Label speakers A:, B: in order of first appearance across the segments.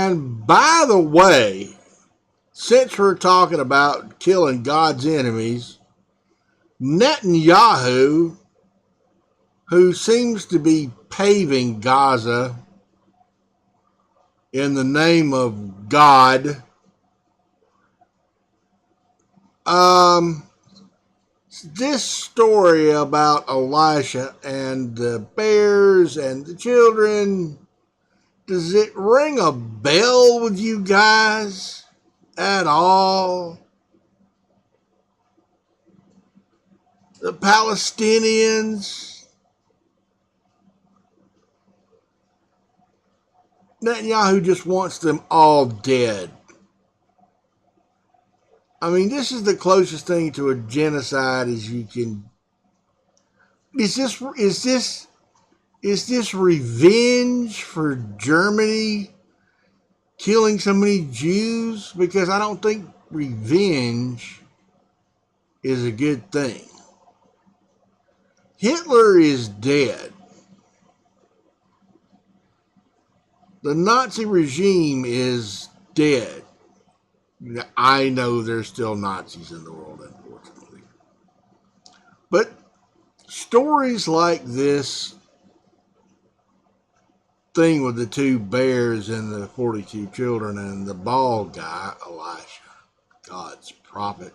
A: And by the way, since we're talking about killing God's enemies, Netanyahu, who seems to be paving Gaza in the name of God, this story about Elisha and the bears and the children, does it ring a bell with you guys at all? The Palestinians, Netanyahu just wants them all dead. I mean, this is the closest thing to a genocide as you can. Is this revenge for Germany killing so many Jews? Because I don't think revenge is a good thing. Hitler is dead. The Nazi regime is dead. I know there's still Nazis in the world, unfortunately. But stories like this thing with the 2 bears and the 42 children and the bald guy, Elisha, God's prophet,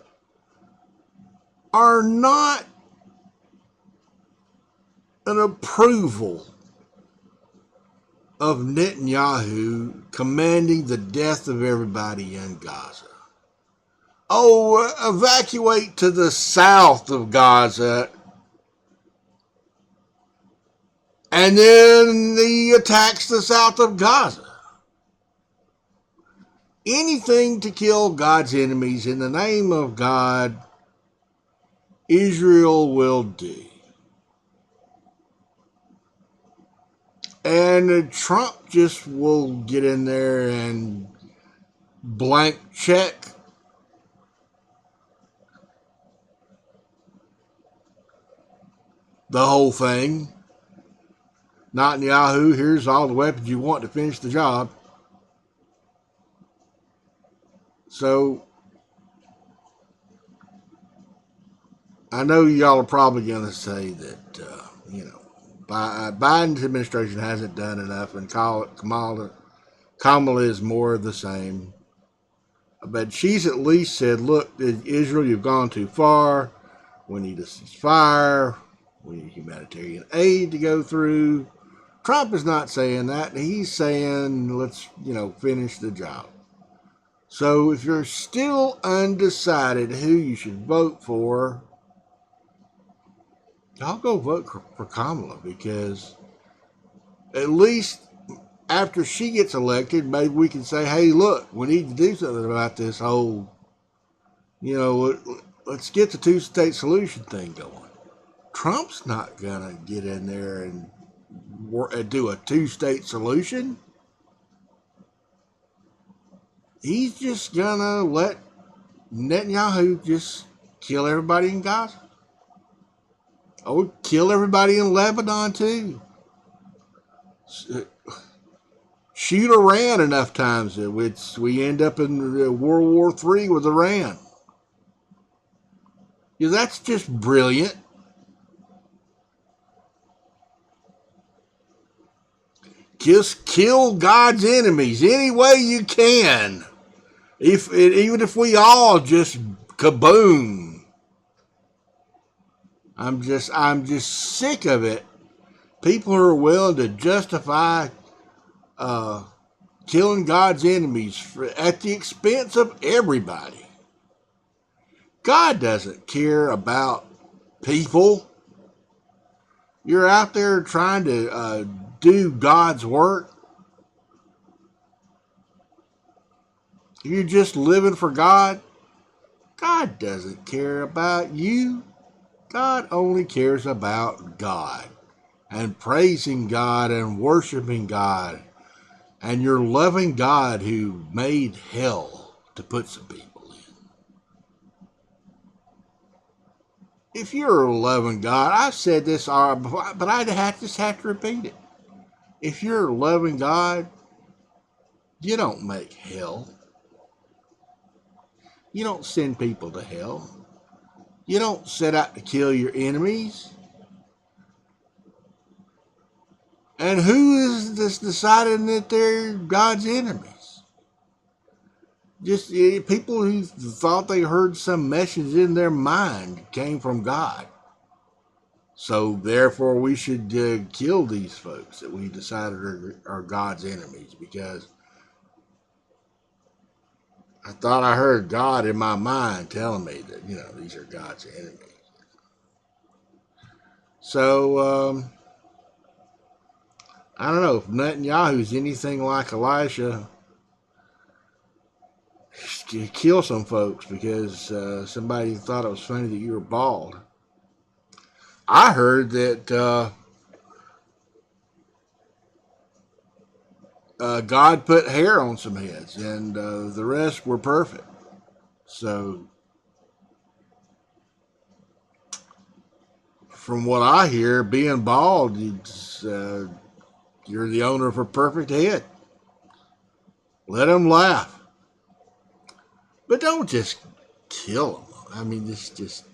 A: are not an approval of Netanyahu commanding the death of everybody in Gaza. Oh, evacuate to the south of Gaza, and then he attacks the south of Gaza. Anything to kill God's enemies in the name of God, Israel will do. And Trump just will get in there and blank check the whole thing. Netanyahu, here's all the weapons you want to finish the job. So, I know y'all are probably going to say that, Biden's administration hasn't done enough, and Kamala is more of the same. But she's at least said, look, Israel, you've gone too far. We need a ceasefire. We need humanitarian aid to go through. Trump is not saying that. He's saying, let's, finish the job. So if you're still undecided who you should vote for, I'll go vote for Kamala, because at least after she gets elected, maybe we can say, hey, look, we need to do something about this whole, let's get the 2-state solution thing going. Trump's not going to get in there and do a 2-state solution. He's just going to let Netanyahu just kill everybody in Gaza. Oh, kill everybody in Lebanon, too. Shoot Iran enough times that we end up in World War III with Iran. Yeah, that's just brilliant. Just kill God's enemies any way you can. Even if we all just kaboom. I'm just sick of it. People are willing to justify killing God's enemies at the expense of everybody. God doesn't care about people. You're out there trying to do God's work. You're just living for God. God doesn't care about you. God only cares about God and praising God and worshiping God. And you're loving God who made hell to put some people in. If you're loving God, I've said this before, but I just have to repeat it. If you're loving God, You don't make hell. You don't send people to hell. You don't set out to kill your enemies. And who is this deciding that they're God's enemies? Just people who thought they heard some message in their mind came from God. So therefore, we should kill these folks that we decided are God's enemies, because I thought I heard God in my mind telling me that these are God's enemies. So I don't know if Netanyahu's anything like Elisha. Kill some folks because somebody thought it was funny that you were bald. I heard that God put hair on some heads, and the rest were perfect. So, from what I hear, being bald, you're the owner of a perfect head. Let them laugh, but don't just kill them. I mean, just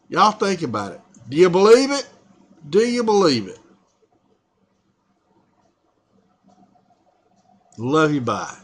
A: y'all think about it. Do you believe it? Do you believe it? Love you. Bye.